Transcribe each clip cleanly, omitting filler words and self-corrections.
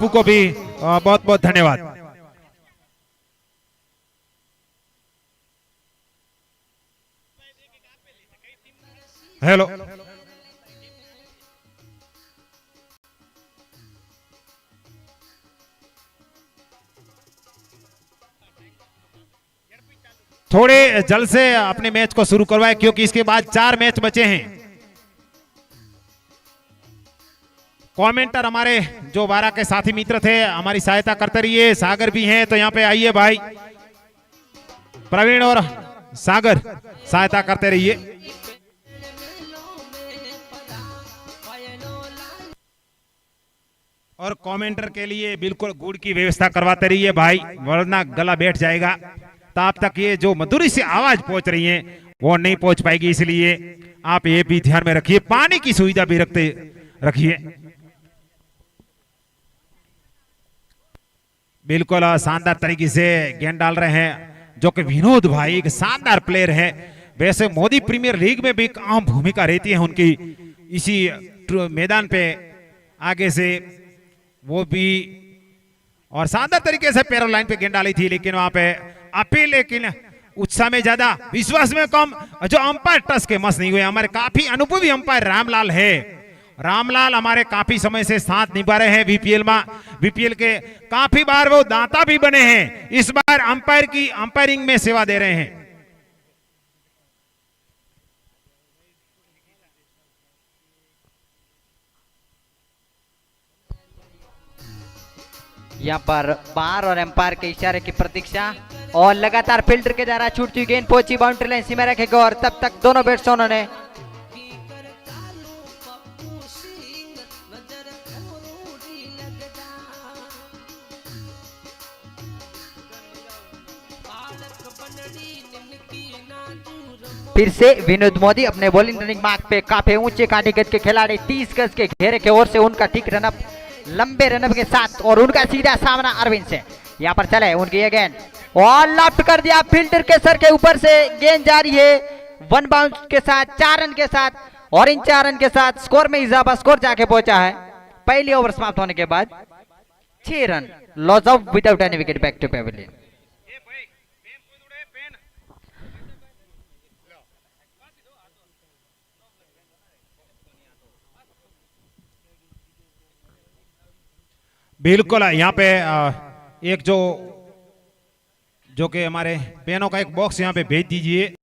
बापू को भी बहुत बहुत धन्यवाद। हेलो, थोड़े जल्द से अपने मैच को शुरू करवाए क्योंकि इसके बाद 4 मैच बचे हैं। कमेंटर हमारे जो 12 के साथी मित्र थे हमारी सहायता करते रहिए। सागर भी हैं तो यहाँ पे आइए भाई, प्रवीण और सागर सहायता करते रहिए। और कमेंटर के लिए बिल्कुल गुड़ की व्यवस्था करवाते रहिए भाई, वरना गला बैठ जाएगा। तब तक ये जो मधुरी से आवाज पहुंच रही है वो नहीं पहुंच पाएगी, इसलिए आप ये भी ध्यान में रखिए। पानी की सुविधा भी रखिए। बिल्कुल शानदार तरीके से गेंद डाल रहे हैं जो कि विनोद भाई एक शानदार प्लेयर है। वैसे मोदी प्रीमियर लीग में भी एक अहम भूमिका रहती है उनकी, इसी मैदान पे आगे से वो भी, और शानदार तरीके से पैरों लाइन पे गेंद डाली थी, लेकिन वहां पे अपील, लेकिन उत्साह में ज्यादा विश्वास में कम। जो अंपायर टच के मस नहीं हुए, हमारे काफी अनुभवी अंपायर रामलाल है। रामलाल हमारे काफी समय से साथ निभा रहे हैं बीपीएल में, बीपीएल के काफी बार वो दाता भी बने हैं, इस बार अंपायरिंग में सेवा दे रहे हैं। यहाँ पर बार और एम्पायर के इशारे की प्रतीक्षा, और लगातार फिल्टर के द्वारा छूटती हुई गेंद पहुंची बाउंड्री लाइन सीमा रखेगा, और तब तक दोनों बैट्समैनों ने फिर से विनोद मोदी अपने बॉलिंग रनिंग मार्क पे काफी ऊंचे कांटे गज के खिलाड़ी 30 गज के घेरे के ओर से उनका ठीक रनअप, लंबे रनअप के साथ, और उनका सीधा सामना अरविंद से। यहाँ पर चले उनकी ये गेंद और लेफ्ट कर दिया, फिल्टर के सर के ऊपर से गेंद जारी है 1 बाउंस के साथ 4 रन के साथ, और इन 4 रन के साथ स्कोर में इजाफा, स्कोर जाके पहुंचा है पहली ओवर समाप्त होने के बाद 6 run, loss of without any wicket, back to pavilion. बिल्कुल यहाँ पे एक जो कि हमारे पेनों का एक बॉक्स यहाँ पे भेज दीजिए।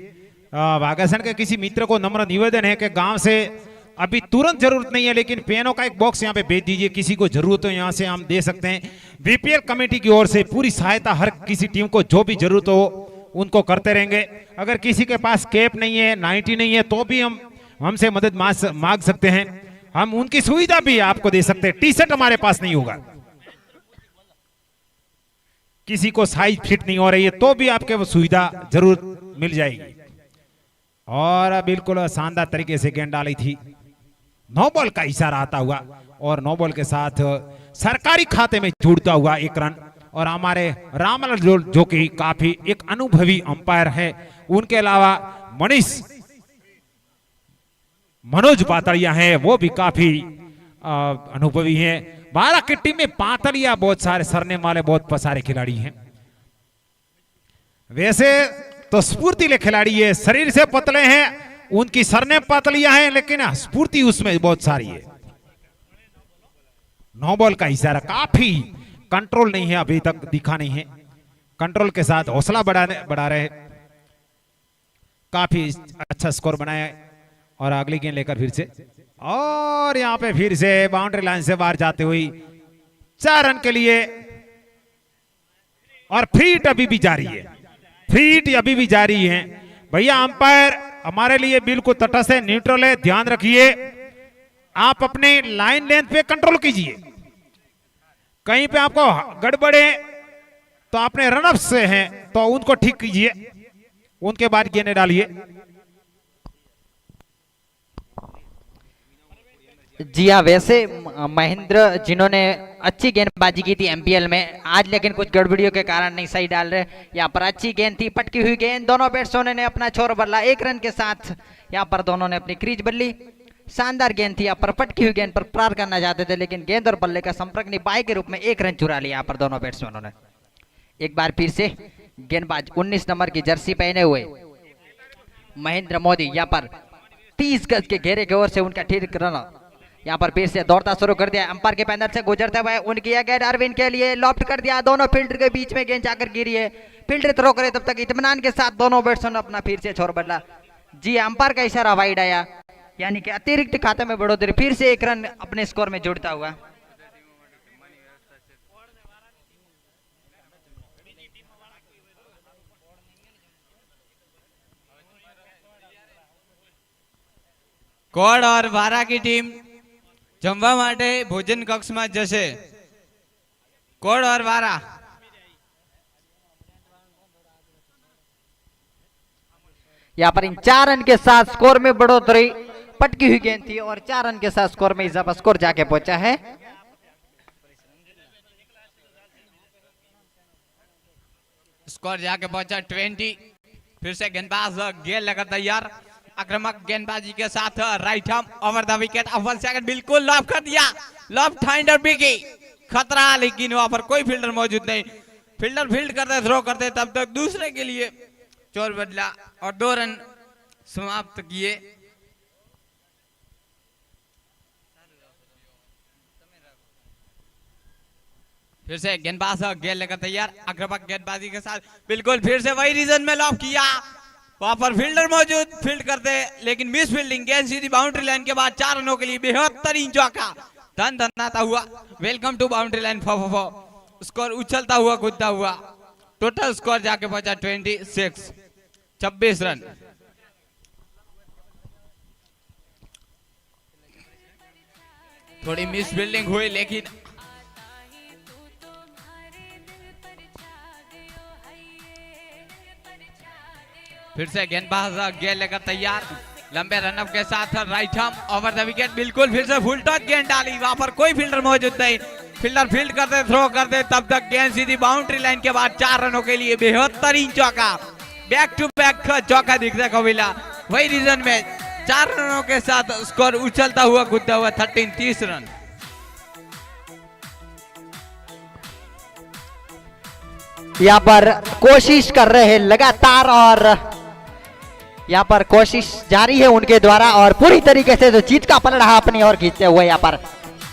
वागासन के किसी मित्र को नम्र निवेदन है कि गांव से अभी तुरंत जरूरत नहीं है, लेकिन पेनों का एक बॉक्स यहाँ पे भेज दीजिए, किसी को जरूरत हो यहाँ से हम दे सकते हैं। बीपीएल कमेटी की ओर से पूरी सहायता हर किसी टीम को जो भी जरूरत हो उनको करते रहेंगे। अगर किसी के पास कैप नहीं है, 90 नहीं है, तो भी हमसे मदद मांग सकते हैं, हम उनकी सुविधा भी आपको दे सकते हैं। टी शर्ट हमारे पास नहीं होगा, किसी को साइज फिट नहीं हो रही है तो भी आपके वो सुविधा जरूर मिल जाएगी। और बिल्कुल शानदार तरीके से गेंद डाली थी, 9 बॉल का इशारा आता हुआ, और 9 बॉल के साथ सरकारी खाते में जुड़ता हुआ 1 रन। और हमारे रामलाल जो कि काफी एक अनुभवी अंपायर है, उनके अलावा मनोज पातड़िया हैं, वो भी काफी अनुभवी हैं। 12 की टीम में पातलिया बहुत सारे सरनेम वाले बहुत सारे खिलाड़ी हैं। वैसे तो स्फूर्तिले खिलाड़ी है, शरीर से पतले हैं, उनकी सरनेम पातलिया है, लेकिन स्फूर्ति उसमें बहुत सारी है। 9 बॉल का इशारा, काफी कंट्रोल नहीं है, अभी तक दिखा नहीं है, कंट्रोल के साथ हौसला बढ़ा रहे, काफी अच्छा स्कोर बनाया। और अगली गेंद लेकर फिर से, और यहां पे फिर से बाउंड्री लाइन से बाहर जाते हुई 4 रन के लिए। और फीट अभी भी जारी है, फीट अभी भी जारी है। भैया अंपायर हमारे लिए बिल्कुल तटस्थ है, न्यूट्रल है, ध्यान रखिए। आप अपने लाइन लेंथ पे कंट्रोल कीजिए, कहीं पे आपको गड़बड़ है तो अपने रनअप से हैं तो उनको ठीक कीजिए, उनके बाद गेंदें डालिए। जी हाँ, वैसे महेंद्र जिन्होंने अच्छी गेंदबाजी की थी एमपीएल में, आज लेकिन कुछ गड़बड़ियों के कारण नहीं सही डाल रहे। यहाँ पर अच्छी गेंद थी, पटकी हुई गेंद, दोनों बैट्समैनों ने अपना छोर बदला, 1 रन के साथ यहाँ पर दोनों ने अपनी क्रीज बदली। शानदार गेंद थी, यहाँ पर पटकी हुई गेंद पर प्रहार करना चाहते थे, लेकिन गेंद और बल्ले का संपर्क नहीं, बाई के रूप में 1 रन चुरा लिया यहाँ पर दोनों बैट्समैनों ने। एक बार फिर से गेंदबाज 19 नंबर की जर्सी पहने हुए महेंद्र मोदी यहाँ पर 30 गज के घेरे की ओर से उनका ठीक रन यहाँ पर फिर से दौड़ता शुरू कर दिया, अंपायर के पैनल से गुजरते हुए उनकी यह गेंद अरविंद के लिए लॉफ्ट कर दिया, दोनों फील्डर के बीच में गेंद जाकर गिरी है। फील्डर थ्रो करे तब तक इत्मीनान के साथ दोनों बैट्समैन अपना फिर से छोर बदला। जी अंपायर का इशारा वाइड आया, यानी कि अतिरिक्त खाते में बढ़ोतरी, फिर से 1 रन अपने स्कोर में जुड़ता हुआ। કોડ और વારા की टीम જમવા માટે ભોજન કક્ષમાં જશે। કોડ और વારા यहाँ पर इन 4 रन के साथ स्कोर में बढ़ोतरी, पटकी हुई गेंद थी और 4 रन के साथ स्कोर में इजाफा, स्कोर जाके पहुंचा है। स्कोर जाके पहुंचा 20। फिर से गेंदबाज गेंद लगा तैयार, आक्रामक गेंदबाजी के साथ right arm over the wicket, अव्वल सेकंड बिल्कुल लॉब कर दिया, लॉब फाइंडर बिकी, खतरा, लेकिन वहां पर कोई फील्डर मौजूद नहीं। फील्डर फील्ड करते थ्रो करते तब तक दूसरे के लिए चोर बदला और 2 रन समाप्त किए। फिर से गेंदबाज गेंद लेकर तैयार, आक्रामक गेंदबाजी के साथ बिल्कुल फिर से वही रीजन में लॉब किया, वहां पर फील्डर मौजूद, फील्ड करते लेकिन मिस फील्डिंग, गेंद सीधी बाउंड्री लाइन के बाद 4 रनों के लिए बेहतरीन चौका, धन धनाता हुआ, welcome to boundary line four. Score उछलता हुआ कूदता हुआ, टोटल स्कोर जाके पहुंचा 26 रन। थोड़ी मिस फील्डिंग हुई, लेकिन फिर से गेंदबाज गेंद लेकर तैयार, लंबे रनअप के साथ right arm over the wicket, बिल्कुल फिर से फुल टॉस गेंद डाली, वहां पर कोई फील्डर मौजूद नहीं, फील्डर फील्ड करते थ्रो करते तब तक गेंद सीधी बाउंड्री लाइन के बाद 4 रनों के लिए बेहतरीन चौका, बैक टू बैक चौका दिखने को मिला, वही रीजन में 4 रनों के साथ स्कोर उछलता हुआ कूदता हुआ 30 रन। यहाँ पर कोशिश कर रहे हैं लगातार, और यहाँ पर कोशिश जारी है उनके द्वारा, और पूरी तरीके से जो जीत का पलड़ा अपनी ओर खींचते हुए यहाँ पर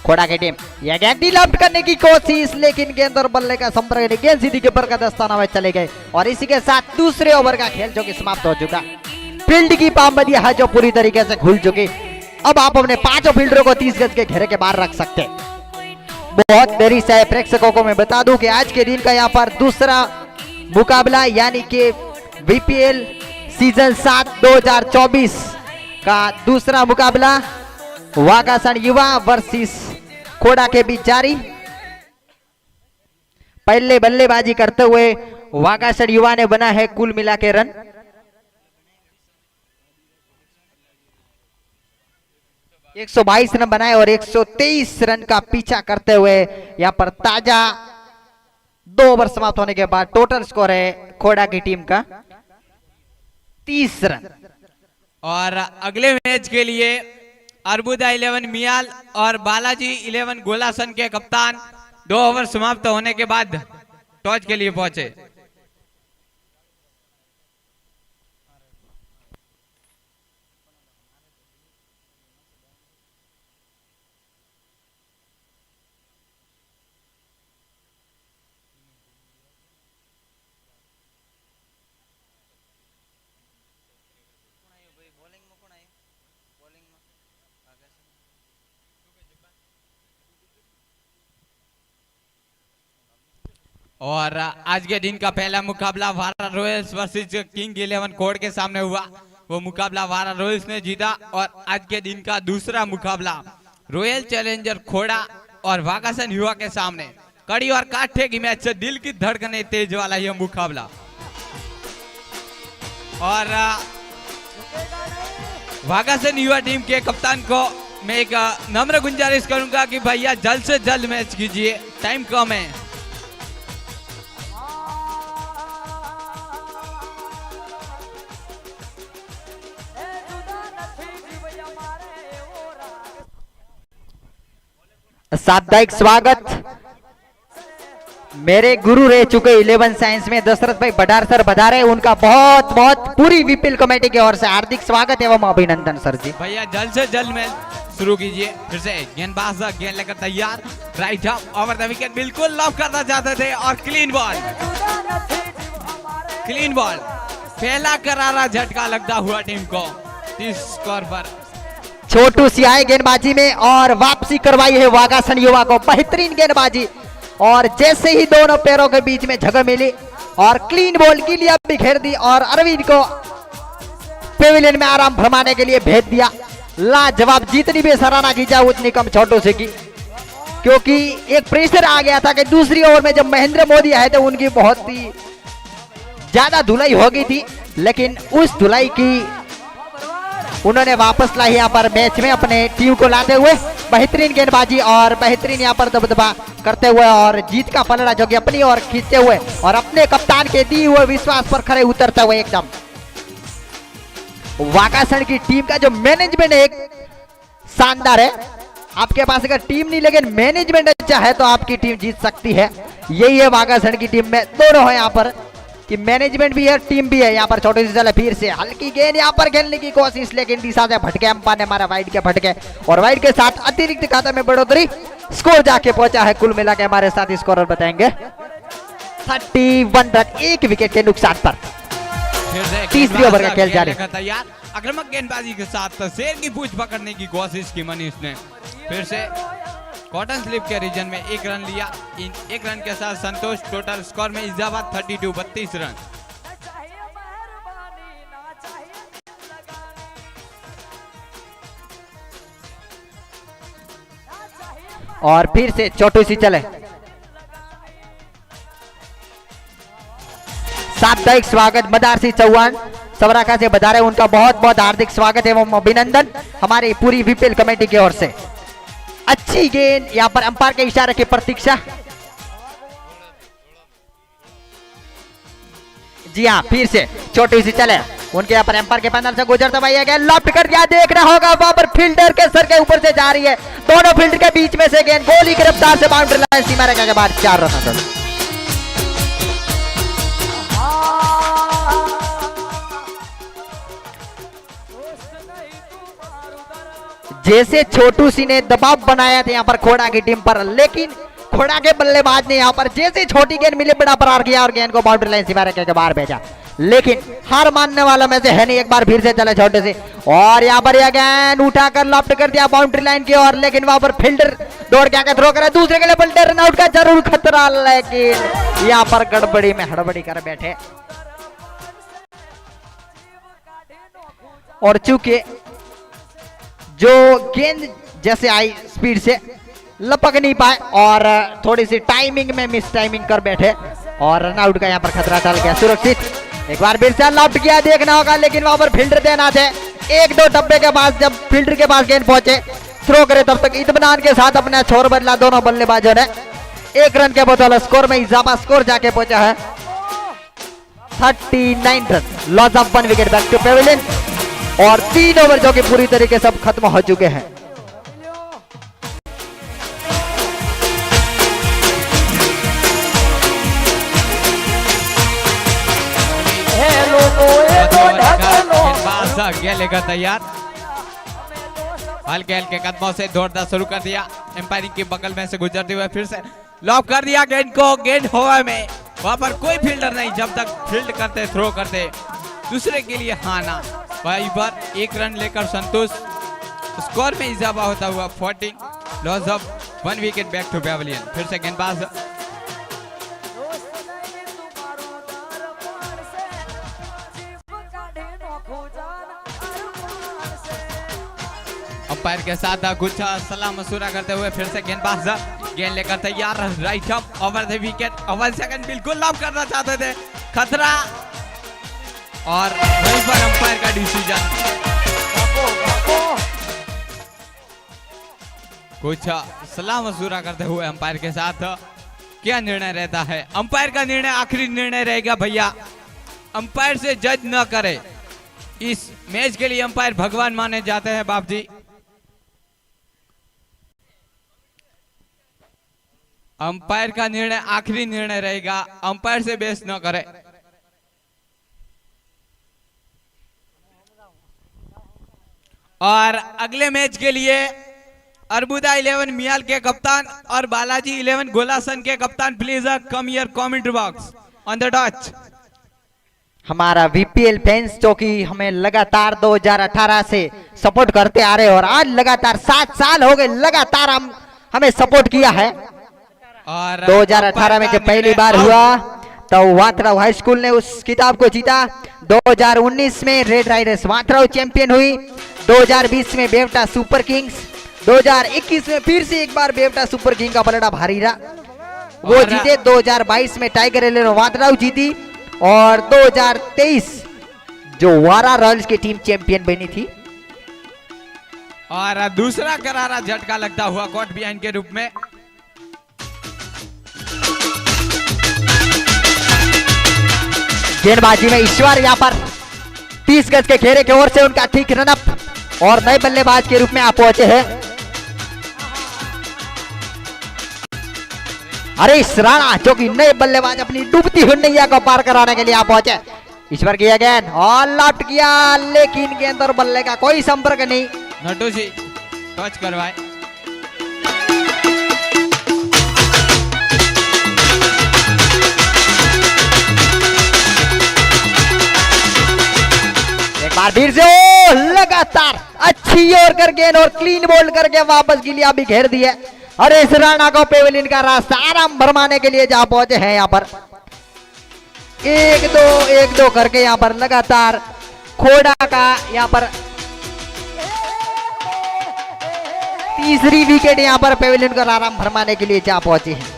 खोड़ा की टीम यह गेंद लॉफ्ट करने की कोशिश, लेकिन गेंद और बल्ले का संपर्क नहीं, गेंद सीधी के ऊपर का दस्ताना में चले गए, और इसी के साथ दूसरे ओवर का खेल जो कि समाप्त हो चुका। फील्ड की पाबंदी है जो पूरी तरीके से खुल चुकी, अब आप अपने 5 फील्डरों को 30 गज के घेरे के बाहर रख सकते। बहुत देरी से प्रेक्षकों को मैं बता दूं कि आज के दिन का यहाँ पर दूसरा मुकाबला, यानी कि बीपीएल सीजन 7 2024 का दूसरा मुकाबला वागासन युवा वर्सेस खोड़ा के बीच जारी। पहले बल्लेबाजी करते हुए वागासन युवा ने बना है कुल मिला के रन 122 रन बनाए, और 123 रन का पीछा करते हुए यहाँ पर ताजा 2 ओवर समाप्त होने के बाद टोटल स्कोर है खोड़ा की टीम का 30 रन। और अगले मैच के लिए अर्बुदा 11 मियाल और बालाजी 11 गोलासन के कप्तान 2 ओवर समाप्त होने के बाद टॉस के लिए पहुंचे। और आज के दिन का पहला मुकाबला वारा रॉयल्स वर्सेस किंग 11 कोड के सामने हुआ, वो मुकाबला वारा रॉयल्स ने जीता। और आज के दिन का दूसरा मुकाबला रॉयल चैलेंजर खोड़ा और वागासन युवा के सामने कड़ी और काठे की मैच से दिल की धड़कने तेज वाला यह मुकाबला। और वागासन युवा टीम के कप्तान को मैं एक नम्र गुजारिश करूंगा कि भैया जल्द से जल्द मैच कीजिए, टाइम कम है। साप्ताहिक स्वागत मेरे गुरु रह चुके 11 साइंस में दशरथ भाई बडार सर बधारे, उनका बहुत बहुत पूरी विपिल कमेटी की ओर से हार्दिक स्वागत एवं अभिनंदन सर जी। भैया जल्द से जल्द मैच शुरू कीजिए। फिर से गेंदबाज गेंद लेकर तैयार, right up over the wicket, बिल्कुल लॉक करना चाहते थे और क्लीन बॉल, क्लीन बॉल, पहला करारा झटका लगता हुआ टीम को 30 स्कोर पर। छोटू सियाई गेंदबाजी में और वापसी करवाई है वागासन युवा को, बेहतरीन गेंदबाजी, और जैसे ही दोनों पैरों के बीच में जगह मिली और क्लीन बॉल की लिया बिखेर दी और अरविंद को पेविलियन में आराम फरमाने के लिए भेज दिया। लाजवाब, जितनी भी सराहना की जाए उतनी कम छोटू से की, क्योंकि एक प्रेशर आ गया था कि दूसरी ओवर में जब महेंद्र मोदी आए थे उनकी बहुत ही ज्यादा धुलाई हो गई थी, लेकिन उस धुलाई की उन्होंने वापस लाई यहाँ पर मैच में अपने टीम को लाते हुए। बेहतरीन गेंदबाजी और बेहतरीन यहाँ पर दबदबा करते हुए और जीत का पलड़ा जो कि अपनी ओर खींचते हुए और अपने कप्तान के दिए हुए विश्वास पर खड़े उतरते हुए एकदम वाकासन की टीम का जो मैनेजमेंट है एक शानदार है। आपके पास अगर टीम नहीं लेकिन मैनेजमेंट अच्छा है तो आपकी टीम जीत सकती है। यही है वाकासन की टीम में, दोनों है यहाँ पर कि मैनेजमेंट भी है टीम भी है। यहाँ पर छोटी सी चले, फिर से हल्की गेंद यहाँ पर खेलने की कोशिश, लेकिन दिशा से भटके, अंपायर ने मारा वाइड के भटके और वाइड के साथ अतिरिक्त खाते में बढ़ोतरी, स्कोर जाके पहुंचा है। कुल मिला के हमारे साथ स्कोर बताएंगे 31 रन, 1 विकेट के नुकसान पर। तीसरी ओवर का खेल जारी, तैयार, आक्रामक गेंदबाजी के साथ शेर की पूंछ पकड़ने की कोशिश की मनीष ने। फिर से कॉटन स्लिप के रीजन में 1 रन लिया, इन 1 रन के साथ संतोष, टोटल स्कोर में इजाफा 32 रन। और फिर से छोटू सी चले, साप्ताहिक स्वागत मदार सिंह चौहान सबराका से बता रहे, उनका बहुत बहुत हार्दिक स्वागत एवं अभिनंदन हमारी पूरी विपिल कमेटी की ओर से। अच्छी गेंद यहाँ पर अंपायर के इशारे की प्रतीक्षा। जी हाँ, फिर से छोटी सी चले, उनके यहाँ पर एम्पायर के पैनल से गुजरता भाई गया, लॉफ्ट कर दिया, देखना होगा वहां पर फील्डर के सर के ऊपर से जा रही है, दोनों फील्डर के बीच में से गेंद गोली की रफ्तार से बाउंड्री लाइन सीमा रेखा के बाद 4 रन। जैसे छोटू सी ने दबाव बनाया था यहाँ पर खोड़ा की टीम पर, लेकिन खोड़ा के बल्लेबाज ने यहाँ पर जैसे छोटी गेंद मिली बड़ा फरार किया और गेंद को बाउंड्री लाइन सीमा रेखा के बाहर भेजा, लेकिन हार मानने वालों में से है नहीं। एक बार फिर से चले छोटे से और यहाँ पर यह गेंद उठाकर लॉफ्ट कर दिया बाउंड्री लाइन की ओर, लेकिन वहां पर फील्डर दौड़ के आकर थ्रो करे, दूसरे के लेवल रन आउट का जरूर खतरा, लेकिन यहाँ पर गड़बड़ी में हड़बड़ी कर बैठे और चूंकि जो गेंद जैसे आई स्पीड से लपक नहीं पाए और थोड़ी सी टाइमिंग में मिस टाइमिंग कर बैठे और रन आउट का यहाँ पर खतरा टल गया सुरक्षित। एक बार फिर से लॉफ्ट किया, देखना होगा, लेकिन वहां पर फील्डर देना थे। 1-2 डब्बे के पास जब फील्डर के पास गेंद पहुंचे, थ्रो करे, तब तक इत्मीनान के साथ अपना छोर बदला दोनों बल्लेबाजों ने। 1 रन के बदौलत स्कोर में इजाफा, स्कोर जाके पहुंचा है 39 run, loss of 1 wicket back to pavilion और 3 ओवर जो कि पूरी तरीके से खत्म हो चुके हैं। गेंद लेकर तैयार, हल्के हल्के कदमों से दौड़ना शुरू कर दिया, एम्पायरिंग की बगल में से गुजरते हुए फिर से लॉक कर दिया गेंद को, गेंद हवा में, वहां पर कोई फील्डर नहीं, जब तक फील्ड करते थ्रो करते दूसरे के लिए हाना। वहीं पर 1 रन लेकर संतोष, स्कोर में इजाफा होता हुआ 14, loss of 1 wicket back to pavilion. फिर से गेंदबाज अंपायर के साथ कुछ सलाह मशूरा करते हुए फिर से गेंदबाज गेंद लेकर तैयार, right up over the wicket, 1 second बिल्कुल लॉक करना चाहते थे, खतरा, और वहीं पर अंपायर का डिसीजन। कुछ सलाह मशूरा करते हुए अंपायर के साथ क्या निर्णय रहता है? अंपायर का निर्णय आखिरी निर्णय रहेगा भैया, अंपायर से जज न करे। इस मैच के लिए अंपायर भगवान माने जाते हैं बाप जी। अंपायर का निर्णय आखिरी निर्णय रहेगा, अंपायर से बेस न करे। और अगले मैच के लिए अरबुदा 11 मियाल के कप्तान और बालाजी 11 गोलासन के कप्तान please come here commentary box on the touch. हमारा वीपीएल फैंस जो कि हमें लगातार 2018 से सपोर्ट करते आ रहे हैं और आज लगातार 7 साल हो गए लगातार हमें सपोर्ट किया है। और 2018 में जब पहली बार हुआ तो वाथराव हाई स्कूल ने उस किताब को जीता। 2019 में रेड राइडर्स वाथराव चैंपियन हुई। 2020 में बेवटा सुपर किंग्स, 2021 में फिर से एक बार बेवटा सुपर किंग का पलड़ा भारी रहा, वो जीते। 2022 में टाइगर एलेवन वाथराव जीती और 2023 जो वारा रॉयल्स की टीम चैंपियन बनी थी। और दूसरा करारा झटका लगता हुआ कॉट बिहाइंड के रूप में गेंदबाजी में ईश्वर यहाँ पर 30 गज के घेरे की ओर से उनका ठीक रनअप और नए बल्लेबाज के रूप में आप पहुंचे हैं हरीश राणा जो कि नए बल्लेबाज अपनी डूबती हुई नैया को पार कराने के लिए आप पहुंचे। ईश्वर किया गेंद और लॉफ्ट किया लेकिन गेंद और बल्ले का कोई संपर्क नहीं। नटू जी टच करवाए। एक बार फिर से लगातार अच्छी ओर कर गेंद और क्लीन बोल्ड करके वापस गिलिया भी घेर दिए और इस राणा को पेवेलियन का रास्ता आराम भरमाने के लिए जहां पहुंचे हैं यहाँ पर 1-2 करके यहाँ पर लगातार खोड़ा का यहाँ पर तीसरी विकेट यहाँ पर पेवेलियन को आराम भरमाने के लिए जहां पहुंचे हैं।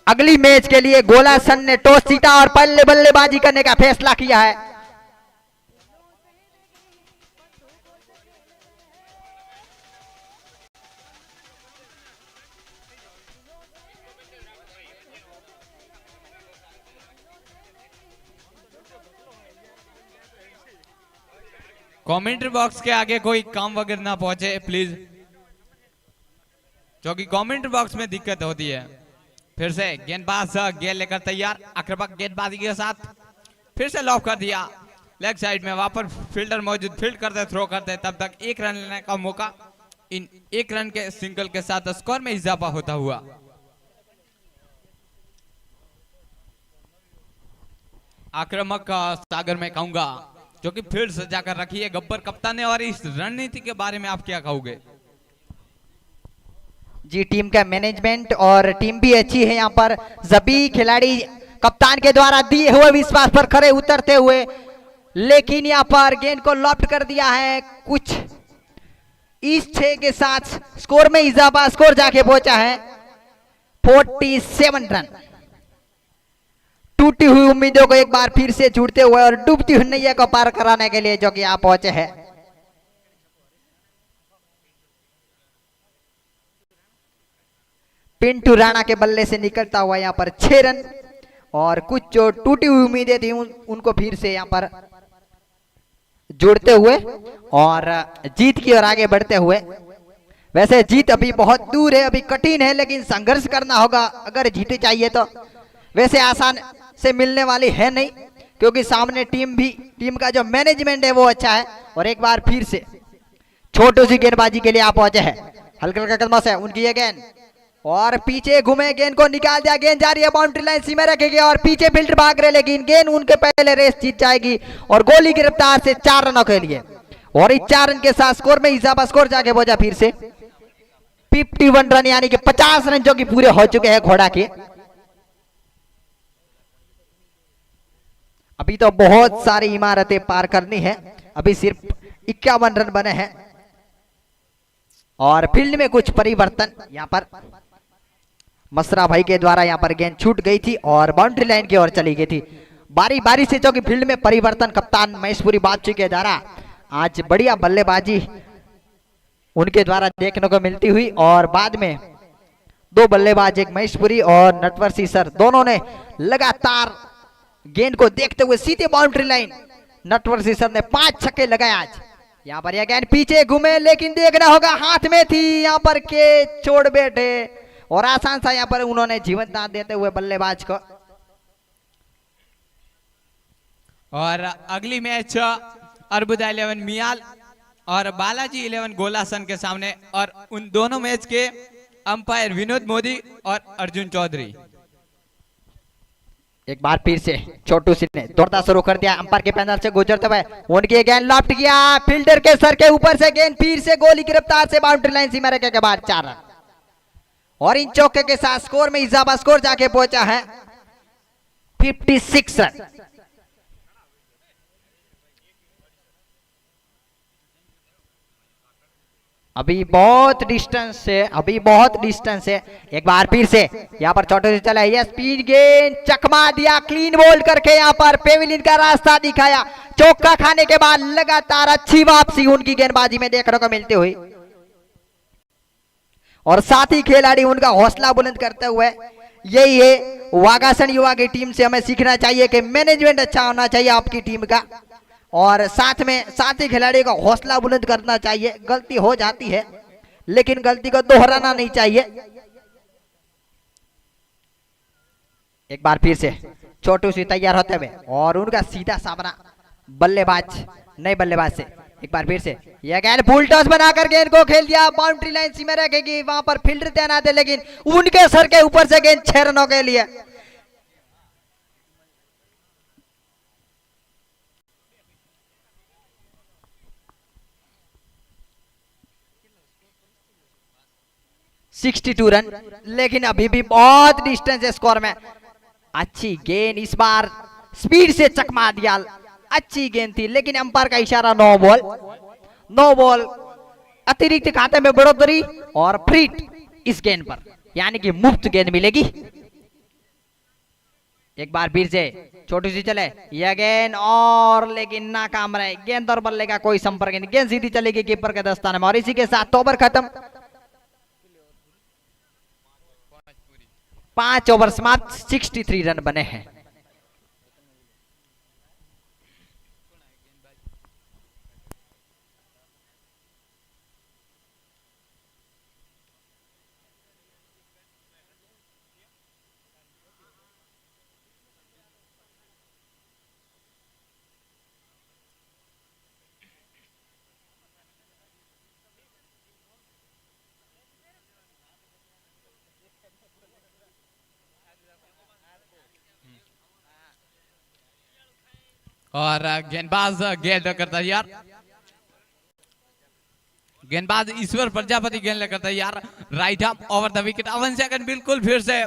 अगली मैच के लिए गोलासन ने टॉस जीता और पहले बल्लेबाजी करने का फैसला किया है। कमेंट्री बॉक्स के आगे कोई काम वगैरह ना पहुंचे प्लीज, क्योंकि कमेंट्री बॉक्स में दिक्कत होती है। फिर से गेंदबाज गेंद लेकर तैयार, आक्रामक गेंदबाजी के साथ फिर से लॉक कर दिया लेग साइड में। वहां पर फील्डर मौजूद, फील्ड करते थ्रो करते तब तक 1 रन लेने का मौका। इन 1 रन के सिंगल के साथ स्कोर में इजाफा होता हुआ। आक्रामक सागर में कहूंगा जो कि फील्ड सजा कर रखी है गब्बर कप्तान ने, और इस रणनीति के बारे में आप क्या कहोगे? जी टीम का मैनेजमेंट और टीम भी अच्छी है। यहाँ पर सभी खिलाड़ी कप्तान के द्वारा दिए हुए विश्वास पर खरे उतरते हुए, लेकिन यहाँ पर गेंद को लॉफ्ट कर दिया है। कुछ इस 6 के साथ स्कोर में इजाफा, स्कोर जाके पहुंचा है 47 रन। टूटी हुई उम्मीदों को एक बार फिर से जुड़ते हुए और डूबती हुई नैया को पार कराने के लिए जो कि यहाँ पहुंचे हैं। पिंटू राणा के बल्ले से निकलता हुआ यहाँ पर 6 रन और कुछ जो टूटी हुई उम्मीदें थी उनको फिर से यहाँ पर जोड़ते हुए और जीत की ओर आगे बढ़ते हुए। वैसे जीत अभी बहुत दूर है, अभी कठिन है, लेकिन संघर्ष करना होगा अगर जीत चाहिए तो। वैसे आसान से मिलने वाली है नहीं, क्योंकि सामने टीम का जो मैनेजमेंट है वो अच्छा है। और एक बार फिर से छोटू सी गेंदबाजी के लिए आप पहुंचे हैं। हल्का हल्का कदमों से उनकी ये गेंद और पीछे घूमे, गेंद को निकाल दिया, गेंद जा रही है बाउंड्री लाइन सीमा रखेगी और पीछे फील्डर भाग रहे, लेकिन गेंद उनके पहले रेस जीत जाएगी और गोली की रफ्तार से 4 रनों के लिए। और इस 4 रन के साथ स्कोर में इजाफा, स्कोर जाके पहुंचा फिर से 51 रन, यानी कि 50 रन जो कि पूरे हो चुके हैं घोड़ा के। अभी तो बहुत सारी इमारतें पार करनी है, अभी सिर्फ 51 रन बने हैं। और फील्ड में कुछ परिवर्तन, यहाँ पर मसरा भाई के द्वारा यहाँ पर गेंद छूट गई थी और बाउंड्री लाइन की ओर चली गई थी। बारी बारी से जो कि फील्ड में परिवर्तन कप्तान महेशपुरी बादशाह के द्वारा आज बढ़िया बल्लेबाजी उनके द्वारा देखने को मिलती हुई और बाद में दो बल्लेबाज, एक महेशपुरी और नटवर सर, दोनों ने लगातार गेंद को देखते हुए सीधे बाउंड्री लाइन, नटवर सर ने 5 छक्के लगाए आज। यहाँ पर यह गेंद पीछे घूमे, लेकिन देखना होगा हाथ में थी, यहाँ पर के छोड़ बैठे और आसान सा यहाँ पर उन्होंने जीवन दान देते हुए बल्लेबाज को। और अगली मैच अर्बुदा 11 मियाल और बालाजी 11 गोलासन के सामने, और उन दोनों मैच के अंपायर विनोद मोदी और अर्जुन चौधरी। एक बार फिर से छोटू सिंह ने दौड़ता शुरू कर दिया, अंपायर के पैनल से गुजरते हुए उनकी गेंद लॉफ्ट किया, फील्डर के सर के ऊपर से गेंद फिर से गोली की रफ्तार से बाउंड्री लाइन सीमा रेखा के बाद 4 रन, और इन चौके के साथ स्कोर में इजाफा, स्कोर जाके पहुंचा है 56 रन। अभी बहुत डिस्टेंस है, एक बार फिर से यहाँ पर छोटे से चला, ये स्पीड गेंद चकमा दिया, क्लीन बोल्ड करके यहाँ पर पेविलियन का रास्ता दिखाया। चौका खाने के बाद लगातार अच्छी वापसी उनकी गेंदबाजी में देखने को मिलती हुई, और साथ ही खिलाड़ी उनका हौसला बुलंद करते हुए, यही है वागासन युवा की टीम से हमें सीखना चाहिए कि मैनेजमेंट अच्छा होना चाहिए आपकी टीम का, और साथ ही खिलाड़ी का हौसला बुलंद करना चाहिए। गलती हो जाती है लेकिन गलती को दोहराना नहीं चाहिए। एक बार फिर से छोटू सी तैयार होते हुए, और उनका सीधा सामना नए बल्लेबाज से, एक बार फिर से यह गेंद फुल टॉस बनाकर गेंद को खेल दिया, बाउंड्री लाइन सीमा रखेगी, वहां पर फील्डर तैनात है, लेकिन उनके सर के ऊपर से गेंद 6 रनों के लिए। (62 रन), लेकिन अभी भी बहुत डिस्टेंस है स्कोर में। अच्छी गेंद, इस बार स्पीड से चकमा दिया, अच्छी गेंद थी, लेकिन अंपायर का इशारा नो बॉल, अतिरिक्त खाते में बढ़ोतरी और फ्रीट इस गेंद पर, यानी कि मुफ्त गेंद मिलेगी। एक बार फिर से छोटी सी चले यह गेंद, और लेकिन नाकाम रहे, गेंद और बल्ले का कोई संपर्क नहीं, गेंद सीधी चलेगी कीपर के दस्ताने में, और इसी के साथ ओवर खत्म। 5 ओवर समाप्त, 63 रन बने हैं। और गेंदबाज गेंद करता तैयार, गेंदबाज ईश्वर प्रजापति गेंद लेकर तैयार, right arm over the wicket. 1 second, बिल्कुल फिर से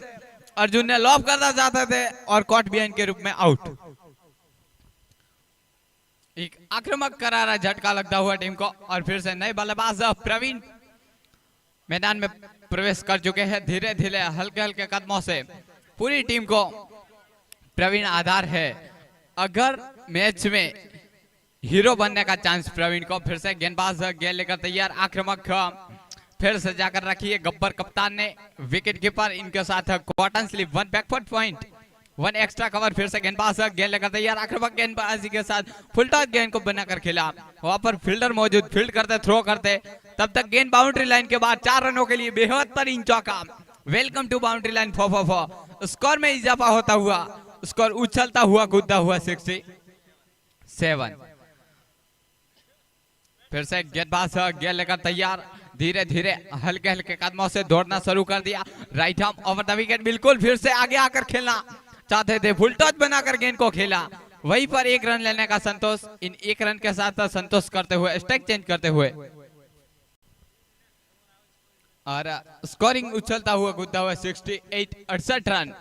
अर्जुन ने लॉब करना चाहते थे और कॉट बिहाइंड के रूप में आउट। एक आक्रामक करारा झटका लगता हुआ टीम को, और फिर से नए बल्लेबाज प्रवीण मैदान में प्रवेश कर चुके हैं। धीरे धीरे हल्के हल्के कदमों से पूरी टीम को प्रवीण आधार है। अगर मैच में हीरो बनने का चांस प्रवीण को, फिर से गेंदबाज गेंद लेकर तैयार, आक्रामक फिर से जाकर रखी है गब्बर कप्तान ने, विकेट कीपर इनके साथ cotton slip, 1 backfoot point, 1 extra cover. फिर से गेंदबाज गेंद लेकर तैयार, आक्रामक गेंदबाजी के साथ फुल टॉस गेंद को बनाकर खेला, वहां पर फील्डर मौजूद, फील्ड करते, थ्रो करते, तब तक गेंद बाउंड्री लाइन के बाद 4 रनों के लिए बेहतरीन चौका। Welcome to boundary line 4-4-4। Score में इजाफा होता हुआ, स्कोर उछलता हुआ कूदता हुआ 67। फिर से गेंदबाज गेंद लेकर तैयार, धीरे धीरे हल्के हल्के कदमों से दौड़ना शुरू कर दिया, right arm over the wicket, बिल्कुल फिर से आगे आकर खेलना चाहते थे, फुल टॉस बनाकर गेंद को खेला, वहीं पर 1 रन लेने का संतोष, इन 1 रन के साथ संतोष करते हुए, स्ट्राइक चेंज करते हुए, और स्कोरिंग उछलता हुआ कूदता हुआ 68 रन।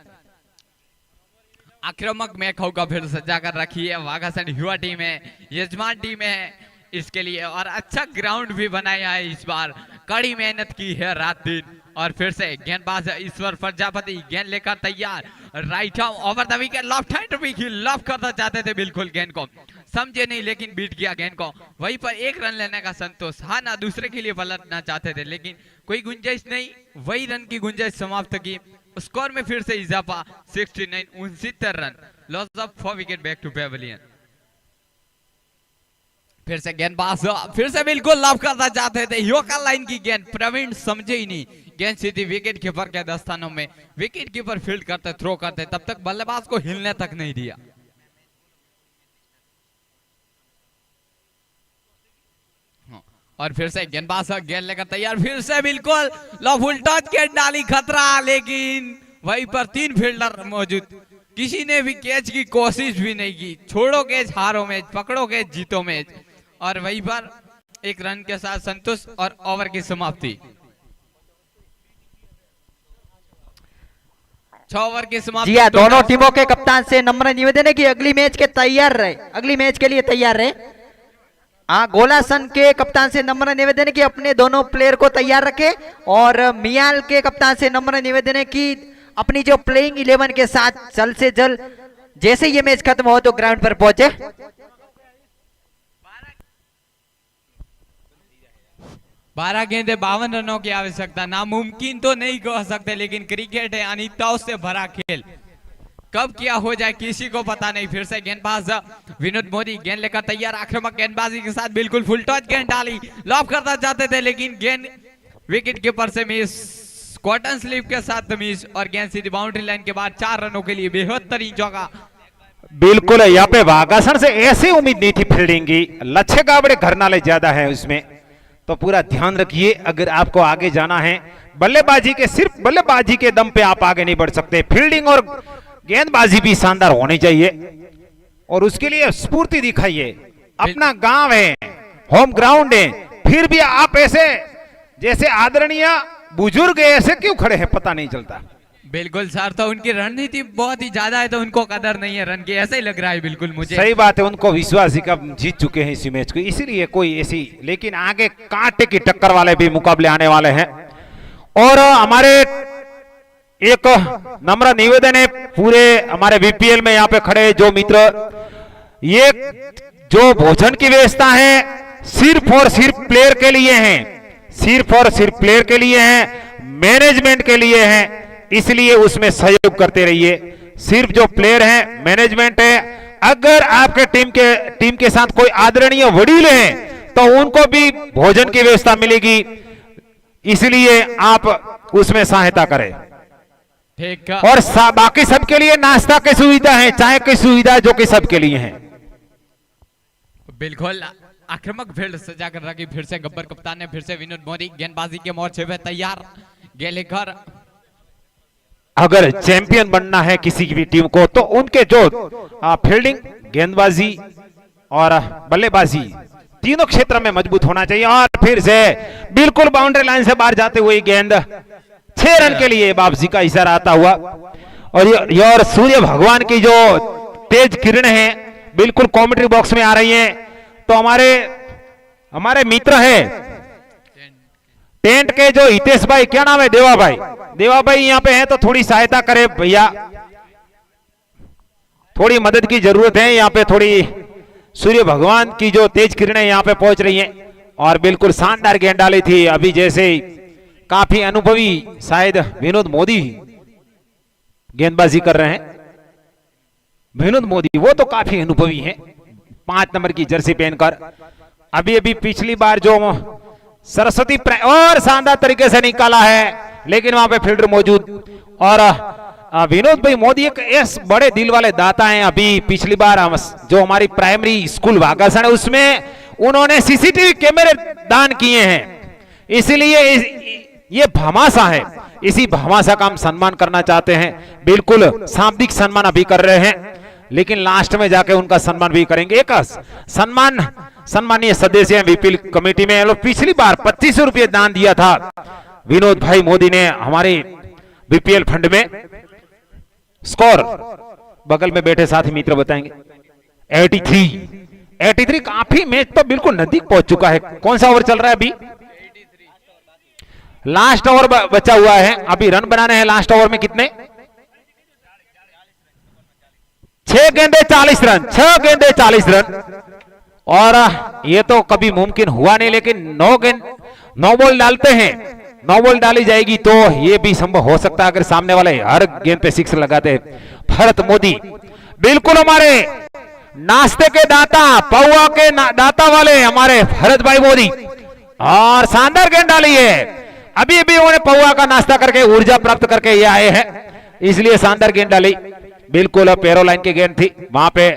आक्रामक मैच होगा, फिर सजा कर रखी है वाघासन युवा टीम है, यजमान टीम है इसके लिए, और अच्छा ग्राउंड भी बनाया है इस बार, कड़ी मेहनत की है रात दिन। और फिर से गेंदबाज ईश्वर प्रजापति गेंद लेकर तैयार, right arm over the wicket, left hand भी लॉफ करना चाहते थे बिल्कुल गेंद को, समझे नहीं, लेकिन बीट किया गेंद को। वहीं पर एक रन लेने का संतोष, हाँ ना दूसरे के लिए पलटना चाहते थे लेकिन कोई गुंजाइश नहीं, वही रन की गुंजाइश समाप्त की। स्कोर में फिर से इजाफा 69 69 run, loss of 4 wicket back to pavilion. फिर से गेंदबाज फिर से बिल्कुल लव करना चाहते थे, योकर लाइन की गेंद, प्रवीण समझे ही नहीं, गेंद सीधी विकेट कीपर के दस्तानों में। विकेट कीपर फील्ड करते, थ्रो करते, तब तक बल्लेबाज को हिलने तक नहीं दिया। और फिर से गेंदबाज गेंद लेकर तैयार, फिर से बिल्कुल लो फुल टच गेंद डाली, खतरा, लेकिन वहीं पर 3 फील्डर मौजूद, किसी ने भी कैच की कोशिश भी नहीं की। छोड़ो कैच हारो मैच, पकड़ो कैच जीतो मैच। और वहीं पर एक रन के साथ संतोष और ओवर की समाप्ति। 6 ओवर की समाप्ति। जी हाँ, दोनों टीमों के कप्तान से नम्र निवेदन है कि अगली मैच के तैयार रहे, अगली मैच के लिए तैयार रहे। हाँ, गोलासन के कप्तान से नम्र निवेदन है कि अपने दोनों प्लेयर को तैयार रखे, और मियाल के कप्तान से नम्र निवेदन है कि अपनी जो प्लेइंग 11 के साथ जल्द से जल्द जैसे ये मैच खत्म हो तो ग्राउंड पर पहुंचे। 12 गेंदे 52 रनों की आवश्यकता, नामुमकिन तो नहीं कह सकते, लेकिन क्रिकेट है अनिश्चितताओं से भरा खेल, कब क्या हो जाए किसी को पता नहीं। फिर से गेंदबाज विनोद मोदी गेंद लेकर तैयार, आक्रामक गेंदबाजी के साथ बिल्कुल फुल टच गेंद डाली, लॉब करना चाहते थे लेकिन गेंद विकेट कीपर से मिस, कॉटन स्लीव के साथ मिस, और गेंद सीधी बाउंड्री लाइन के बाद 4 रनों के लिए बेहतरीन चौका। बिल्कुल यहाँ पे वागासन से ऐसी उम्मीद नहीं थी फील्डिंग की, लक्ष्य गावड़े घर नाले ज्यादा है उसमें, तो पूरा ध्यान रखिए अगर आपको आगे जाना है। बल्लेबाजी के सिर्फ बल्लेबाजी के दम पे आप आगे नहीं बढ़ सकते, फील्डिंग और गेंदबाजी भी शानदार होनी चाहिए, और उसके लिए स्फूर्ति दिखाइए। अपना गांव है, होम ग्राउंड है, फिर भी आप ऐसे जैसे आदरणीय बुजुर्ग ऐसे क्यों खड़े हैं पता नहीं चलता। बिल्कुल सर, तो उनकी रणनीति बहुत ही ज्यादा है, तो उनको कदर नहीं है रन की, ऐसा ही लग रहा है बिल्कुल मुझे। सही बात है, उनको विश्वास ही कब जीत चुके हैं इसी मैच को, इसीलिए कोई ऐसी, लेकिन आगे कांटे की टक्कर वाले भी मुकाबले आने वाले हैं। और हमारे एक नम्र निवेदन है पूरे हमारे बीपीएल में यहाँ पे खड़े जो मित्र, ये जो भोजन की व्यवस्था है सिर्फ और सिर्फ प्लेयर के लिए है, सिर्फ और सिर्फ प्लेयर के लिए है, मैनेजमेंट के लिए है, इसलिए उसमें सहयोग करते रहिए। सिर्फ जो प्लेयर है, मैनेजमेंट है, अगर आपके टीम के साथ कोई आदरणीय वडील हैं तो उनको भी भोजन की व्यवस्था मिलेगी, इसलिए आप उसमें सहायता करें। ठीक, और बाकी सबके लिए नाश्ता की सुविधा है, चाय की सुविधा जो कि सबके लिए है। बिल्कुल आक्रामक फील्ड सजा कर रखी, फिर से गब्बर कप्तान ने, फिर से विनोद मोदी गेंदबाजी के मोर्चे पे तैयार, गेंद लेकर। अगर चैंपियन बनना है किसी की भी टीम को तो उनके जो फील्डिंग, गेंदबाजी और बल्लेबाजी तीनों क्षेत्र में मजबूत होना चाहिए। और फिर से बिल्कुल बाउंड्री लाइन से बाहर जाते हुए गेंद, 6 रन के लिए वापसी का इशारा आता हुआ। और सूर्य भगवान की जो तेज किरण है बिल्कुल कमेंट्री बॉक्स में आ रही हैं, तो हमारे मित्र है टेंट के जो हितेश भाई, क्या नाम है, देवा भाई यहाँ पे हैं, तो थोड़ी सहायता करे भैया, थोड़ी मदद की जरूरत है यहाँ पे। थोड़ी सूर्य भगवान की जो तेज किरणें यहाँ पे पहुंच रही हैं, और बिल्कुल शानदार गेंद डाली थी अभी, जैसे काफी अनुभवी शायद विनोद मोदी गेंदबाजी कर रहे हैं। विनोद मोदी वो तो काफी अनुभवी हैं, 5 नंबर की जर्सी पहनकर। अभी पिछली बार जो सरस्वती और शानदार तरीके से निकाला है, लेकिन वहां पे फील्डर मौजूद, और विनोद भाई मोदी एक ऐसे बड़े दिल वाले दाता हैं। अभी पिछली बार जो हमारी प्राइमरी स्कूल वागासन है उसमें उन्होंने सीसीटीवी कैमरे दान किए हैं, इसलिए ये भामाशा है, इसी भामाशा का हम सम्मान करना चाहते हैं। बिल्कुल शाब्दिक सम्मान अभी कर रहे हैं, लेकिन लास्ट में जाके उनका सम्मान भी करेंगे। एक सम्मानीय सदस्य हैं बीपीएल कमेटी में, पिछली बार 2500 रुपये दान दिया था विनोद भाई मोदी ने हमारे बीपीएल फंड में। स्कोर बगल में बैठे साथी मित्र बताएंगे। 83 काफी मैच तो बिल्कुल नजदीक पहुंच चुका है। कौन सा ओवर चल रहा है अभी? लास्ट ओवर बचा हुआ है, अभी रन बनाने हैं लास्ट ओवर में कितने? 6 गेंदे 40 रन, 6 गेंदे 40 रन। और ये तो कभी मुमकिन हुआ नहीं, लेकिन 9 बॉल डालते हैं, 9 बॉल डाली जाएगी तो ये भी संभव हो सकता है अगर सामने वाले हर गेंद पे सिक्स लगाते। भरत मोदी बिल्कुल हमारे नाश्ते के दाता, पौवा के दाता वाले हमारे भरत भाई मोदी, और शानदार गेंद डाली है। अभी अभी उन्होंने पौवा का नाश्ता करके ऊर्जा प्राप्त करके ये आए हैं, इसलिए शानदार गेंद डाली। बिल्कुल पैरो लाइन की गेंद थी, वहां पे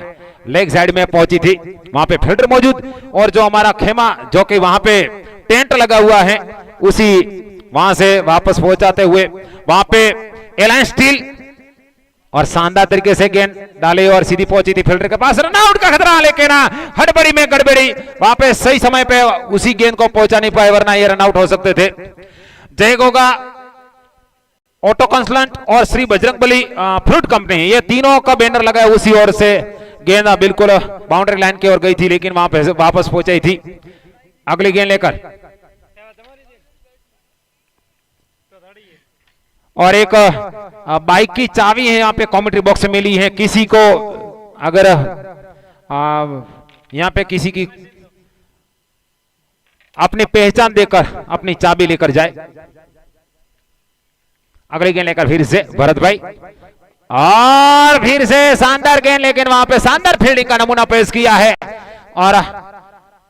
लेग साइड में पहुंची थी, वहां पे फील्डर मौजूद, और जो हमारा खेमा जो कि वहां पे टेंट लगा हुआ है उसी वहां से वापस पहुंचाते हुए वहां पे एलायंस स्टील, और शानदार तरीके से गेंद डाली और सीधी पहुंची थी फील्डर के पास। रन आउट का खतरा, लेकिन हड़बड़ी में गड़बड़ी, वहां पे सही समय पे उसी गेंद को पहुंचा नहीं पाए, वरना ये रन आउट हो सकते थे। जय गोगा ऑटो कंसल्टेंट और श्री बजरंगबली फ्रूट कंपनी, ये तीनों का बैनर लगा है उसी ओर से। गेंद बिल्कुल बाउंड्री लाइन की ओर गई थी, लेकिन वहां पे वापस पहुंचाई थी। अगली गेंद लेकर और एक बाइक की चाबी है यहाँ पे कमेंट्री बॉक्स में मिली है, किसी को अगर यहाँ पे किसी की अपनी पहचान देकर अपनी चाबी लेकर जाए। अगली गेंद लेकर फिर से भरत भाई, और फिर से शानदार गेंद, लेकिन वहां पे शानदार फील्डिंग का नमूना पेश किया है, और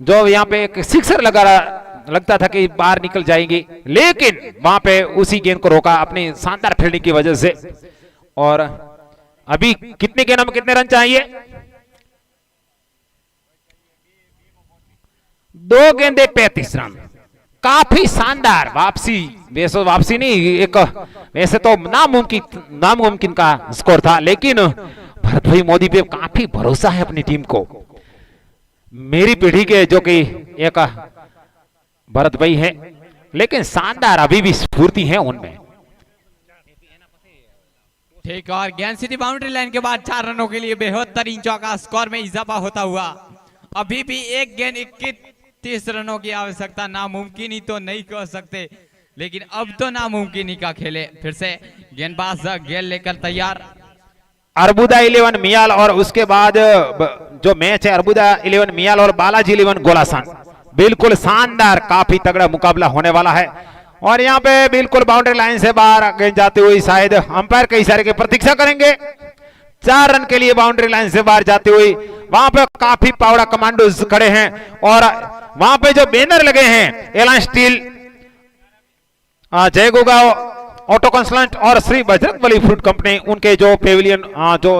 जो यहाँ पे एक सिक्सर लगता था कि बाहर निकल जाएंगी, लेकिन वहां पे उसी गेंद को रोका अपनी शानदार फील्डिंग की वजह से। और अभी कितने गेंद में कितने रन चाहिए? 2 गेंदे 35 रन, काफी शानदार वापसी। वैसे वापसी नहीं, एक वैसे तो नामुमकिन का स्कोर था, लेकिन भरत भाई मोदी पे काफी भरोसा है अपनी टीम को। मेरी पीढ़ी के जो कि एक भरत भाई है, लेकिन शानदार अभी भी स्फूर्ति है उनमें। ठीक, और गेंद सीधी बाउंड्री लाइन के बाद 4 रनों के लिए बेहतरीन चौका, स्कोर में इजाफा होता हुआ। अभी भी एक गेंद 21-30 रनों की आवश्यकता, नामुमकिन ही तो नहीं कह सकते, लेकिन अब तो नामुमकिन ही का खेले। फिर से गेंदबाज गेंद लेकर तैयार, अरबुदा 11 मियाल, और उसके बाद जो मैच है अरबुदा 11 मियाल और बालाजी 11 गोलासान। बिल्कुल शानदार, काफी तगड़ा मुकाबला होने वाला है। और यहाँ पे बिल्कुल बाउंड्री लाइन से बाहर गेंद जाती हुई, शायद अंपायर के इशारे की प्रतीक्षा करेंगे। 4 रन के लिए बाउंड्री लाइन से बाहर जाती हुई, वहां पे काफी पावड़ा कमांडोज खड़े हैं, और वहां पे जो बैनर लगे हैं एलायंस स्टील, जय गोगा ऑटो कंसल्टेंट और श्री बजरंगबली फ्रूट कंपनी, उनके जो पेविलियन जो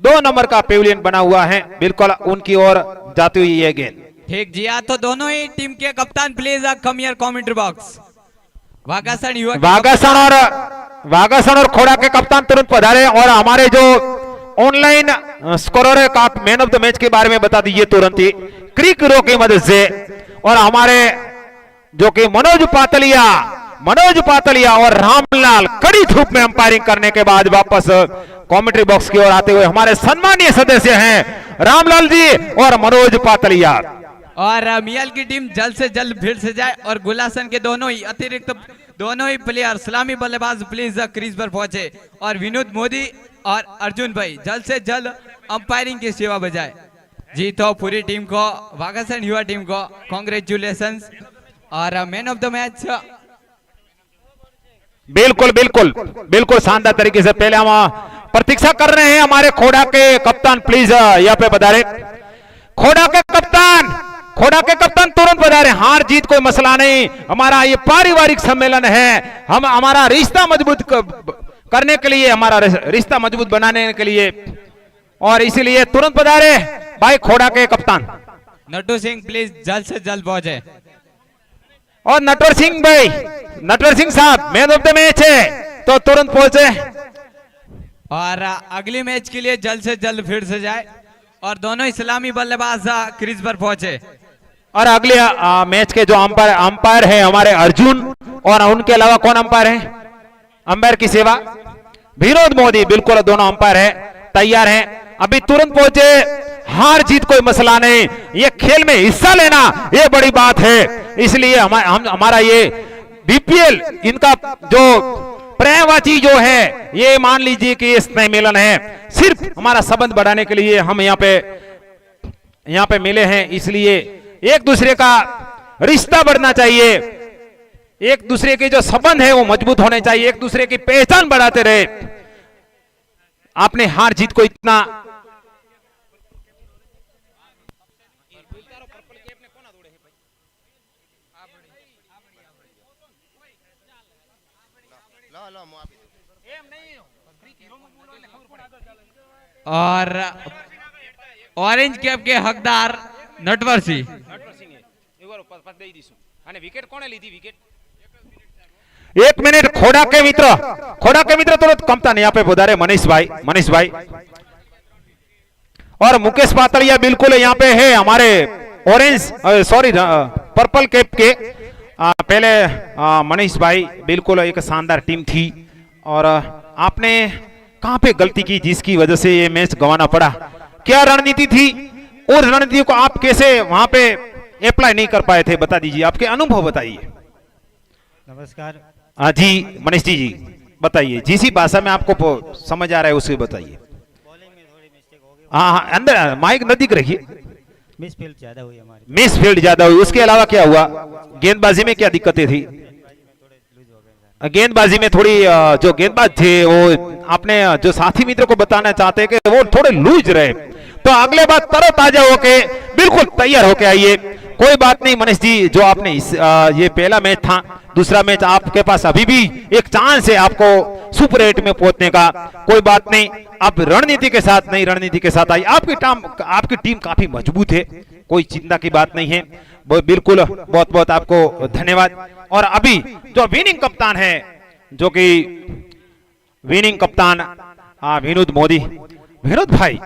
2 नंबर का पेविलियन बना हुआ है, बिल्कुल उनकी ओर जाती हुई ये गेंद। ठीक जी, तो दोनों ही टीम के कप्तान please come here commentary box. वागासन और खोड़ा के कप्तान तुरंत पधारे, और हमारे जो ऑनलाइन स्कोरर है का मैन ऑफ द मैच के बारे में बता दीजिए तुरंत ही क्रिक रो की मदद से। और हमारे जो कि मनोज पातलिया और रामलाल कड़ी धूप में अंपायरिंग करने के बाद वापस कमेंट्री बॉक्स की ओर आते हुए हमारे सम्मानीय सदस्य हैं रामलाल जी और मनोज पातलिया। और मियाल की टीम जल्द से जल्द फिर से जाए, और गुलासन के दोनों ही अतिरिक्त दोनों ही प्लेयर सलामी बल्लेबाज प्लीज क्रीज पर पहुंचे, और विनोद मोदी और अर्जुन भाई जल्द से जल्द अंपायरिंग की सेवा बजाए। जी तो पूरी टीम को, वागासन युवा टीम को कॉन्ग्रेचुलेशंस। और मैन ऑफ द मैच बिल्कुल शानदार तरीके से पहले हम प्रतीक्षा कर रहे हैं हमारे खोड़ा के कप्तान, प्लीज यहाँ पे पधारे। खोड़ा के कप्तान तुरंत पधारे। हार जीत कोई मसला नहीं, हमारा ये पारिवारिक सम्मेलन है, हम हमारा रिश्ता मजबूत करने के लिए, हमारा रिश्ता मजबूत बनाने के लिए, और इसीलिए तुरंत पधारे भाई खोड़ा के कप्तान नटू सिंह, प्लीज जल्द से जल्द पहुंचे। और नटवर सिंह साहब मैन ऑफ द मैच है तो तुरंत पहुंचे, और अगली मैच के लिए जल्द से जल्द फिर से जाए, और दोनों इस्लामी बल्लेबाज क्रीज पर पहुंचे। और अगले मैच के जो अंपायर है हमारे अर्जुन, और उनके अलावा कौन अंपायर है? अंपायर की सेवा विनोद मोदी, बिल्कुल दोनों अंपायर है, तैयार हैं, अभी तुरंत पहुंचे। हार जीत कोई मसला नहीं, ये खेल में हिस्सा लेना ये बड़ी बात है, इसलिए हमारा ये बीपीएल इनका जो पर्यायवाची जो है, ये मान लीजिए कि ये स्नेह मिलन है, सिर्फ हमारा संबंध बढ़ाने के लिए हम यहाँ पे मिले हैं। इसलिए एक दूसरे का रिश्ता बढ़ना चाहिए, एक दूसरे के जो संबंध है वो मजबूत होने चाहिए, एक दूसरे की पहचान बढ़ाते रहे। आपने हार जीत को इतना और ऑरेंज कैप के हकदार नटवर सिंह। एक मिनट, खोड़ा के मित्र तुरंत कमता नहीं, यहाँ पे बुधारे मनीष भाई और मुकेश पातड़िया बिल्कुल यहाँ पे है हमारे ऑरेंज सॉरी पर्पल कैप के। पहले मनीष भाई बिल्कुल एक शानदार टीम थी और आपने कहां पे गलती की जिसकी वजह से ये मैच गंवाना पड़ा? क्या रणनीति थी और रणनीति को आप कैसे वहां पे अप्लाई नहीं कर पाए थे? बता दीजिए, आपके अनुभव बताइए। नमस्कार। हाँ जी मनीष जी बताइए, जिस भाषा में आपको समझ आ रहा है उसे बताइए। बॉलिंग में थोड़ी मिस्टेक हो गई, हाँ अंदर माइक नजदीक रखिए। मिस फील्ड ज्यादा हुई हमारी, मिस फील्ड ज्यादा हुई, उसके अलावा क्या हुआ? गेंदबाजी में क्या दिक्कतें थी? थोड़े लूज हो गए। गेंदबाजी में थोड़ी जो गेंदबाज थे वो आपने जो साथी मित्र को बताना चाहते हैं कि वो थोड़े लूज रहे, तो अगले बार तरोताजा होके बिल्कुल तैयार होके आइए। कोई बात नहीं मनीष जी, जो आपने ये पहला मैच था, दूसरा मैच आपके पास अभी भी एक चांस है आपको सुपर 8 में पहुंचने का। कोई बात नहीं, आप रणनीति के साथ नई रणनीति के साथ आई। आपकी टीम काफी मजबूत है, कोई चिंता की बात नहीं है। बिल्कुल बहुत बहुत आपको धन्यवाद। और अभी जो विनिंग कप्तान है, जो कि विनिंग कप्तान विनोद मोदी। विनोद भाई,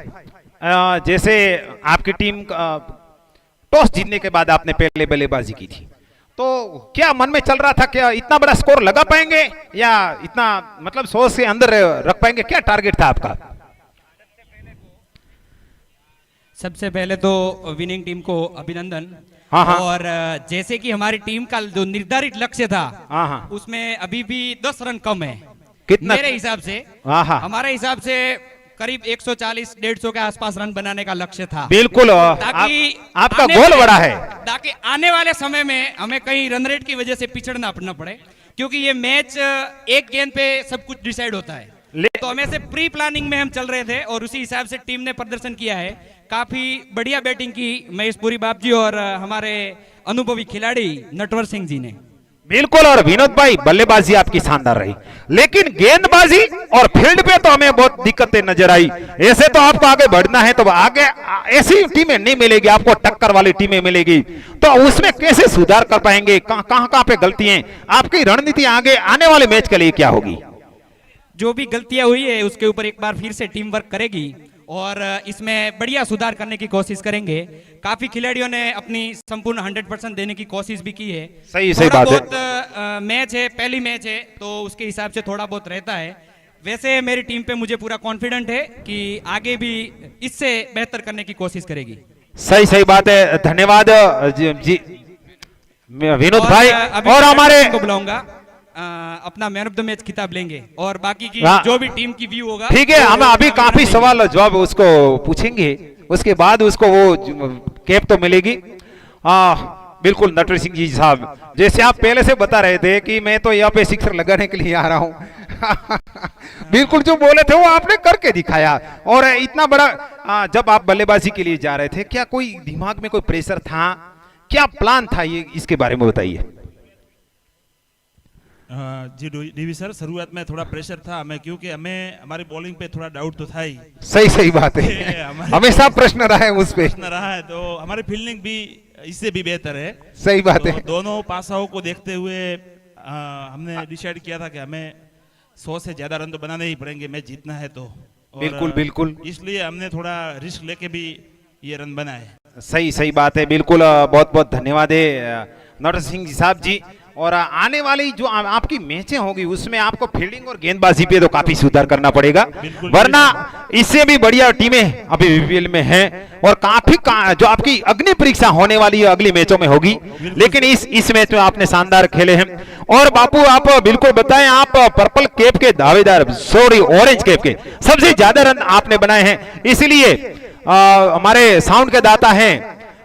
जैसे आपकी टीम टॉस जीतने के बाद आपने पहले बल्लेबाजी की थी, तो क्या मन में चल रहा था, क्या इतना बड़ा स्कोर लगा पाएंगे या इतना मतलब 100 से अंदर रख पाएंगे? क्या टारगेट था आपका? सबसे पहले तो विनिंग टीम को अभिनंदन। हाँ, हाँ। और जैसे कि हमारी टीम का जो निर्धारित लक्ष्य था, हाँ, हाँ। उसमें अभी भी 10 रन कम है कितना? मेरे हिसाब से। हाँ, हाँ। हमारे हिसाब से करीब 140-150 के आसपास रन बनाने का लक्ष्य था, बिल्कुल। ताकि आपका आने गोल वाले- बड़ा है, ताकि आने वाले समय में हमें कहीं रन रेट की वजह से पिछड़ना न पड़े, क्योंकि ये मैच एक गेंद पे सब कुछ डिसाइड होता है। तो हमें से प्री प्लानिंग में हम चल रहे थे और उसी हिसाब से टीम ने प्रदर्शन किया है। काफी बढ़िया बैटिंग की महेश पुरी बाप जी और हमारे अनुभवी खिलाड़ी नटवर सिंह जी ने। बिल्कुल। और विनोद भाई, बल्लेबाजी आपकी शानदार रही, लेकिन गेंदबाजी और फील्ड पे तो हमें बहुत दिक्कतें नजर आई। ऐसे तो आपको आगे बढ़ना है, तो आगे ऐसी टीमें नहीं मिलेगी, आपको टक्कर वाली टीमें मिलेगी, तो उसमें कैसे सुधार कर पाएंगे? कहां पे गलतियां? आपकी रणनीति आगे आने वाले मैच के लिए क्या होगी? जो भी गलतियां हुई है उसके ऊपर एक बार फिर से टीम वर्क करेगी और इसमें बढ़िया सुधार करने की कोशिश करेंगे। काफी खिलाड़ियों ने अपनी संपूर्ण 100% देने की कोशिश भी की है। सही थोड़ा बात है। बहुत मैच है, पहली मैच है, तो उसके हिसाब से थोड़ा बहुत रहता है। वैसे मेरी टीम पे मुझे पूरा कॉन्फिडेंट है कि आगे भी इससे बेहतर करने की कोशिश करेगी। सही बात है, धन्यवाद जी विनोद भाई। अभी और मैं हमारे को बुलाऊंगा, अपना मैन ऑफ द मैच खिताब लेंगे और बाकी की हाँ। जो भी टीम की व्यू होगा, ठीक है, हम अभी काफी सवाल जवाब उसको पूछेंगे, उसके बाद उसको वो कैप तो मिलेगी। बिल्कुल नटवर सिंह जी साहब, जैसे आप पहले से बता रहे थे कि मैं तो यहाँ पे सिक्सर लगाने के लिए आ रहा हूँ बिल्कुल जो बोले थे वो आपने करके दिखाया। और इतना बड़ा जब आप बल्लेबाजी के लिए जा रहे थे, क्या कोई दिमाग में कोई प्रेशर था, क्या प्लान था, ये इसके बारे में बताइए। जी डीवी सर, शुरुआत में थोड़ा प्रेशर था हमें, क्योंकि हमें हमारी बॉलिंग पे थोड़ा डाउट तो था ही। सही बात है, हमेशा प्रश्न रहा है उस पे। प्रश्न रहा है, तो हमारी फील्डिंग भी इससे भी बेहतर है। सही बात है। तो दोनों पासाओं को देखते हुए हमने डिसाइड किया था कि हमें 100 से ज्यादा रन तो बनाने ही पड़ेंगे, मैच जीतना है तो। बिल्कुल। इसलिए हमने थोड़ा रिस्क लेके भी ये रन बनाए। सही बात है, बिल्कुल। बहुत बहुत धन्यवाद है नटवर सिंह जी साहब जी। और आने वाली जो आपकी मैचें होगी उसमें आपको फील्डिंग और गेंदबाजी पे तो काफी सुधार करना पड़ेगा, वरना इससे भी बढ़िया टीमें अभी बीपीएल में हैं और काफी जो आपकी अग्नि परीक्षा होने वाली है अगली मैचों में होगी। लेकिन इस मैच में आपने शानदार खेले हैं। और बापू आप बिल्कुल बताएं, आप पर्पल कैप के दावेदार, सॉरी ऑरेंज कैप के सबसे ज्यादा रन आपने बनाए हैं, इसलिए हमारे साउंड के दाता हैं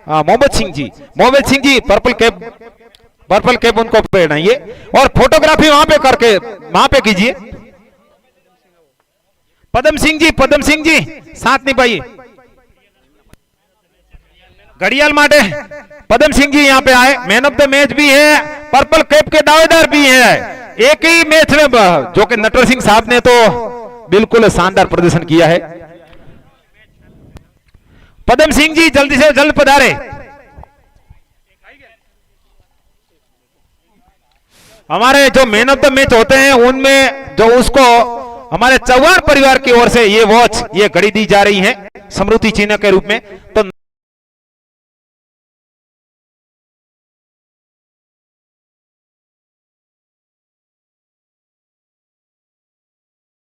मोहम्मद सिंह जी। मोहम्मद सिंह जी पर्पल कैप उनको पहनाइए और फोटोग्राफी वहां पे कीजिए। पदम सिंह जी साथ निभाइए। घड़ियाल माटे पदम सिंह जी यहाँ पे आए, मैन ऑफ द मैच भी है, पर्पल कैप के दावेदार भी है। एक ही मैच में जो कि नटवर सिंह साहब ने तो बिल्कुल शानदार प्रदर्शन किया है। पदम सिंह जी जल्दी से जल्द पधारे। हमारे जो मैन ऑफ द मैच होते हैं उनमें जो उसको हमारे चौहान परिवार की ओर से ये वॉच, ये घड़ी दी जा रही है स्मृति चिन्ह के रूप में। तो